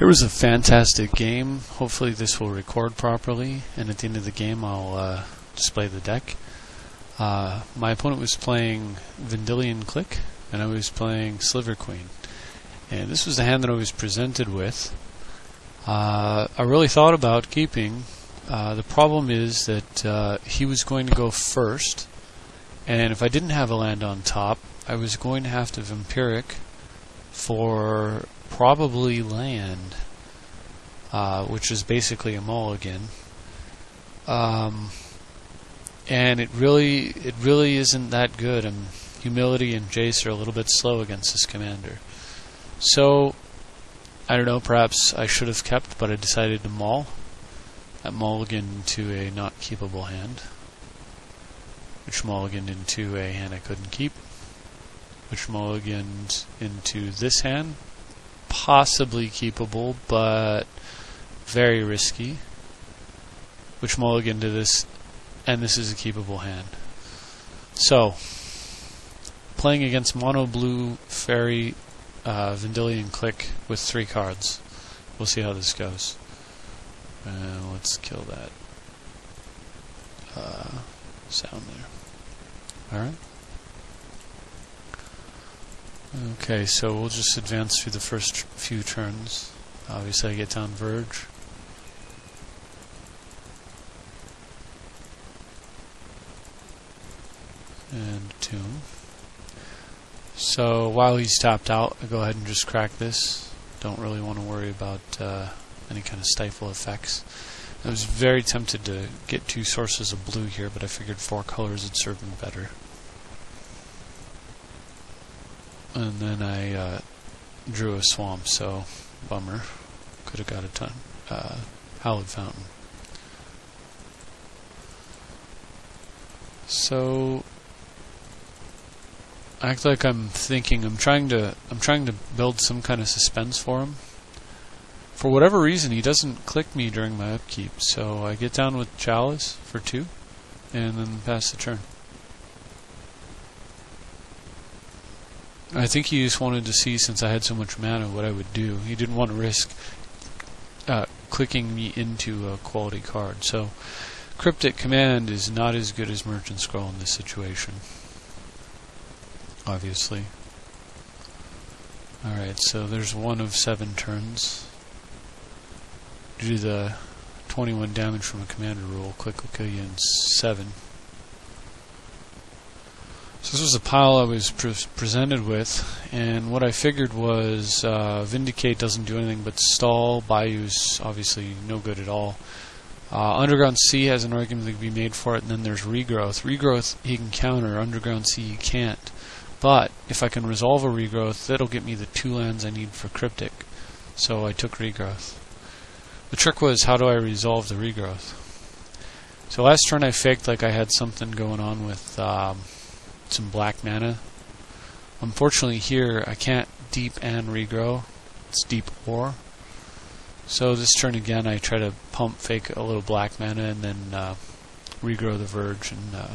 It was a fantastic game. Hopefully this will record properly, and at the end of the game I'll display the deck. My opponent was playing Vendillion Clique, and I was playing Sliver Queen. And this was the hand that I was presented with. I really thought about keeping. The problem is that he was going to go first, and if I didn't have a land on top, I was going to have to Vampiric for probably land, which is basically a mulligan. And it really isn't that good. Humility and Jace are a little bit slow against this commander. So, I don't know, perhaps I should have kept, but I decided to mull. That mulliganed into a not keepable hand, which mulliganed into a hand I couldn't keep, which mulliganed into this hand, possibly keepable, but very risky, which mulliganed to this, and this is a keepable hand. So, playing against Monoblue Vendillion Clique with 3 cards. We'll see how this goes. Let's kill that sound there. Alright. Okay, so we'll just advance through the first few turns. Obviously I get down Verge. And Tomb. So while he's tapped out, I go ahead and just crack this. Don't really want to worry about any kind of stifle effects. I was very tempted to get 2 sources of blue here, but I figured 4 colors would serve me better. And then I drew a swamp, so bummer. Could have got a ton. Hallowed Fountain. So I act like I'm thinking. I'm trying to build some kind of suspense for him. For whatever reason, he doesn't click me during my upkeep, so I get down with Chalice for 2, and then pass the turn. I think he just wanted to see, since I had so much mana, what I would do. He didn't want to risk clicking me into a quality card. So, Cryptic Command is not as good as Merchant Scroll in this situation. Obviously. Alright, so there's 1 of 7 turns. Due to the 21 damage from a commander rule, Clique will kill you in 7. So this was a pile I was presented with, and what I figured was Vindicate doesn't do anything but stall. Bayou's obviously no good at all. Underground Sea has an argument that can be made for it, and then there's Regrowth. Regrowth he can counter, Underground Sea he can't. But if I can resolve a Regrowth, that'll get me the 2 lands I need for Cryptic. So I took Regrowth. The trick was, how do I resolve the Regrowth? So last turn I faked like I had something going on with some black mana. Unfortunately here I can't deep and regrow. It's deep or. So this turn again I try to pump fake a little black mana and then regrow the Verge, and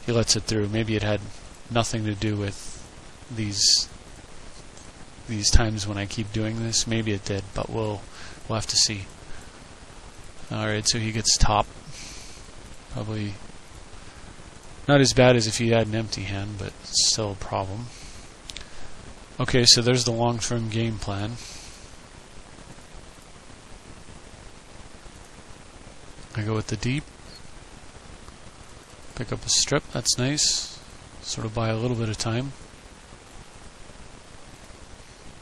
he lets it through. Maybe it had nothing to do with these times when I keep doing this. Maybe it did, but we'll have to see. Alright, so he gets top. Probably not as bad as if he had an empty hand, but still a problem. Okay, so there's the long-term game plan. I go with the deep. Pick up a strip, that's nice. Sort of buy a little bit of time.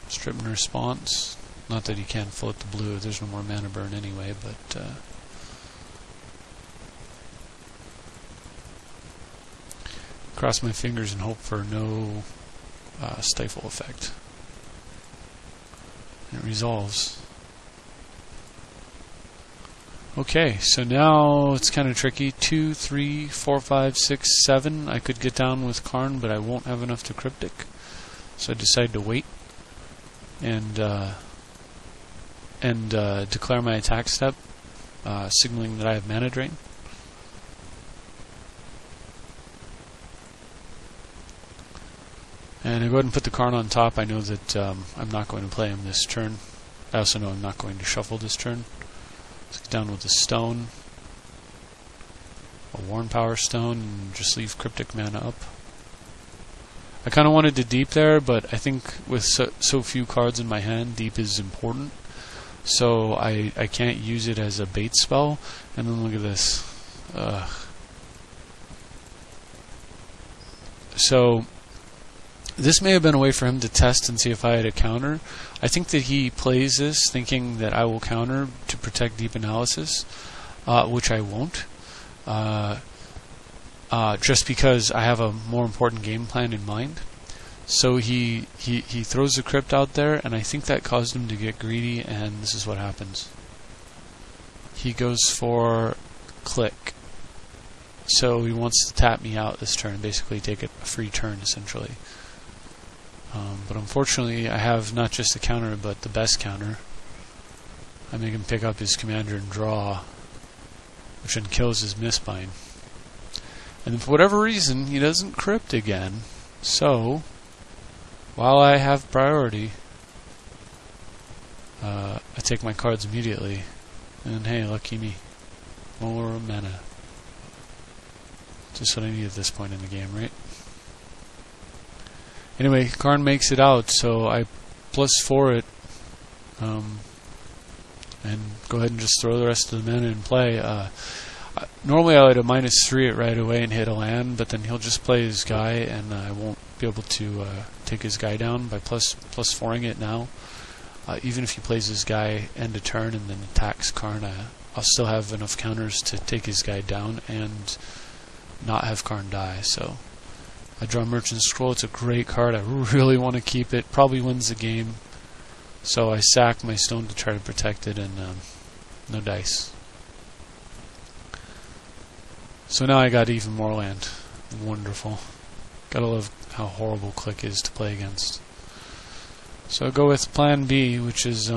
Strip in response. Not that he can't float the blue, there's no more mana burn anyway, but cross my fingers and hope for no stifle effect. And it resolves. Okay, so now it's kind of tricky. 2, 3, 4, 5, 6, 7. I could get down with Karn, but I won't have enough to Cryptic. So I decide to wait and declare my attack step, signaling that I have mana drain. And I go ahead and put the Karn on top. I know that I'm not going to play him this turn. I also know I'm not going to shuffle this turn. Let's get down with a stone, a Worn Power Stone, and just leave Cryptic Mana up. I kind of wanted to deep there, but I think with so few cards in my hand, deep is important. So I can't use it as a bait spell. And then look at this. So this may have been a way for him to test and see if I had a counter. I think that he plays this thinking that I will counter to protect Deep Analysis, which I won't. Just because I have a more important game plan in mind. So he throws the crypt out there, and I think that caused him to get greedy, and this is what happens. He goes for Clique. So he wants to tap me out this turn, basically take a free turn, essentially. But unfortunately, I have not just the counter, but the best counter. I make him pick up his commander and draw, which then kills his Mistbind. And for whatever reason, he doesn't crypt again. So, while I have priority, I take my cards immediately. And hey, lucky me. More mana. Just what I need at this point in the game, right? Anyway, Karn makes it out, so I +4 it. And go ahead and just throw the rest of the mana in play. Normally I would have -3 it right away and hit a land, but then he'll just play his guy, and I won't be able to take his guy down by +4ing it now. Even if he plays his guy end of turn and then attacks Karn, I'll still have enough counters to take his guy down and not have Karn die. So I draw Merchant Scroll. It's a great card. I really want to keep it. Probably wins the game. So I sack my stone to try to protect it, and no dice. So now I got even more land. Wonderful. Gotta love how horrible Clique is to play against. So I go with plan B, which is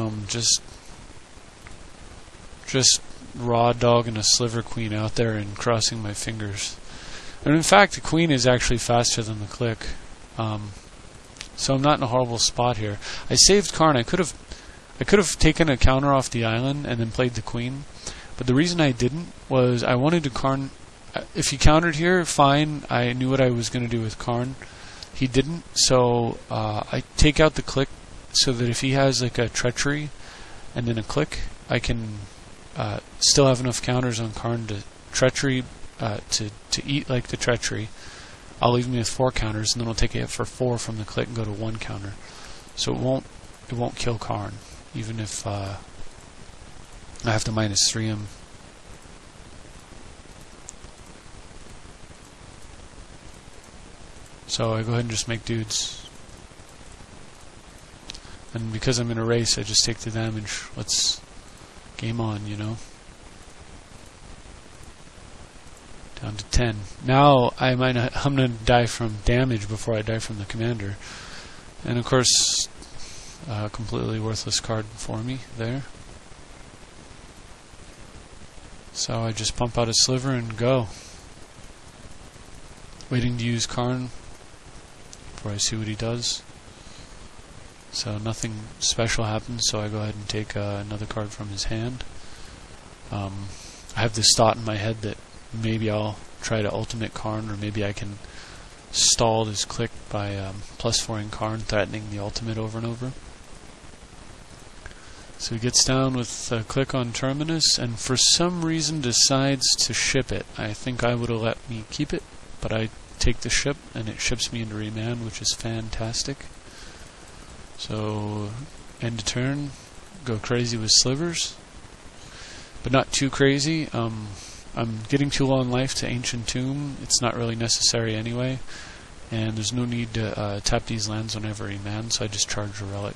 just raw dogging a Sliver Queen out there and crossing my fingers. And in fact, the Queen is actually faster than the Clique. So I'm not in a horrible spot here. I saved Karn. I could have taken a counter off the island and then played the Queen. But the reason I didn't was I wanted to Karn. If he countered here, fine. I knew what I was going to do with Karn. He didn't, so I take out the Clique so that if he has like a Treachery and then a Clique, I can still have enough counters on Karn to Treachery to eat like the Treachery. I'll leave me with 4 counters, and then I'll take it for 4 from the Clique and go to 1 counter. So it won't kill Karn, even if I have to -3 him. So I go ahead and just make dudes. And because I'm in a race, I just take the damage. Let's game on, you know. Down to 10. Now I'm gonna die from damage before I die from the commander. And of course, completely worthless card for me there. So I just pump out a Sliver and go. Waiting to use Karn before I see what he does. So nothing special happens, so I go ahead and take another card from his hand. I have this thought in my head that maybe I'll try to ultimate Karn, or maybe I can stall this Clique by +4ing Karn, threatening the ultimate over and over. So he gets down with a Clique on Terminus, and for some reason decides to ship it. I think I would have let me keep it, but I take the ship, and it ships me into Remand, which is fantastic. So, end of turn, go crazy with Slivers, but not too crazy. I'm getting too low in life to Ancient Tomb. It's not really necessary anyway, and there's no need to tap these lands whenever he mans, so I just charge a Relic.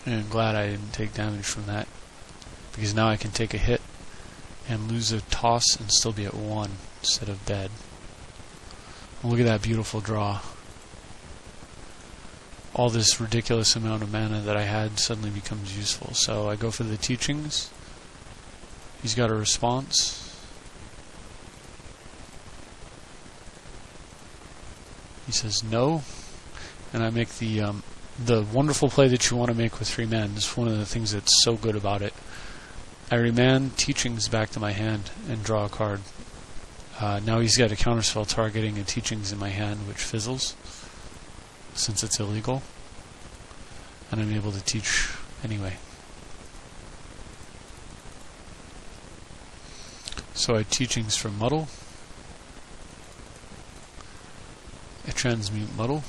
And I'm glad I didn't take damage from that, because now I can take a hit and lose a toss and still be at 1 instead of dead. And look at that beautiful draw. All this ridiculous amount of mana that I had suddenly becomes useful. So I go for the Teachings. He's got a response. He says no, and I make the wonderful play that you want to make with 3 mana. This is one of the things that's so good about it. I remand Teachings back to my hand and draw a card. Now he's got a counterspell targeting a Teachings in my hand, which fizzles, since it's illegal. And I'm able to teach anyway. So I Teachings from Muddle. I transmute Muddle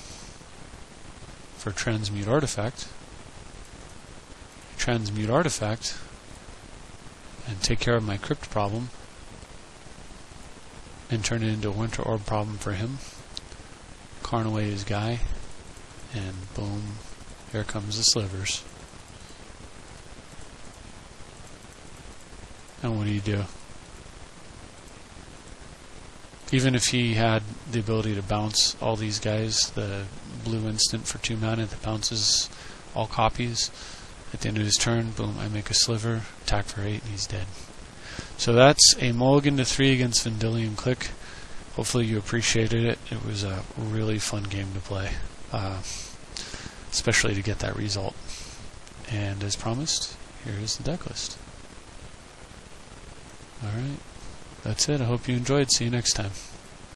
for Transmute Artifact. I transmute Artifact and take care of my Crypt problem and turn it into a Winter Orb problem for him. Carn away his guy, and boom, here comes the slivers. And what do? Even if he had the ability to bounce all these guys, the blue instant for 2 mana that bounces all copies, at the end of his turn, boom, I make a sliver, attack for 8, and he's dead. So that's a mulligan to 3 against Vendillion Clique. Hopefully you appreciated it. It was a really fun game to play, especially to get that result. And as promised, here is the deck list. Alright, that's it. I hope you enjoyed. See you next time.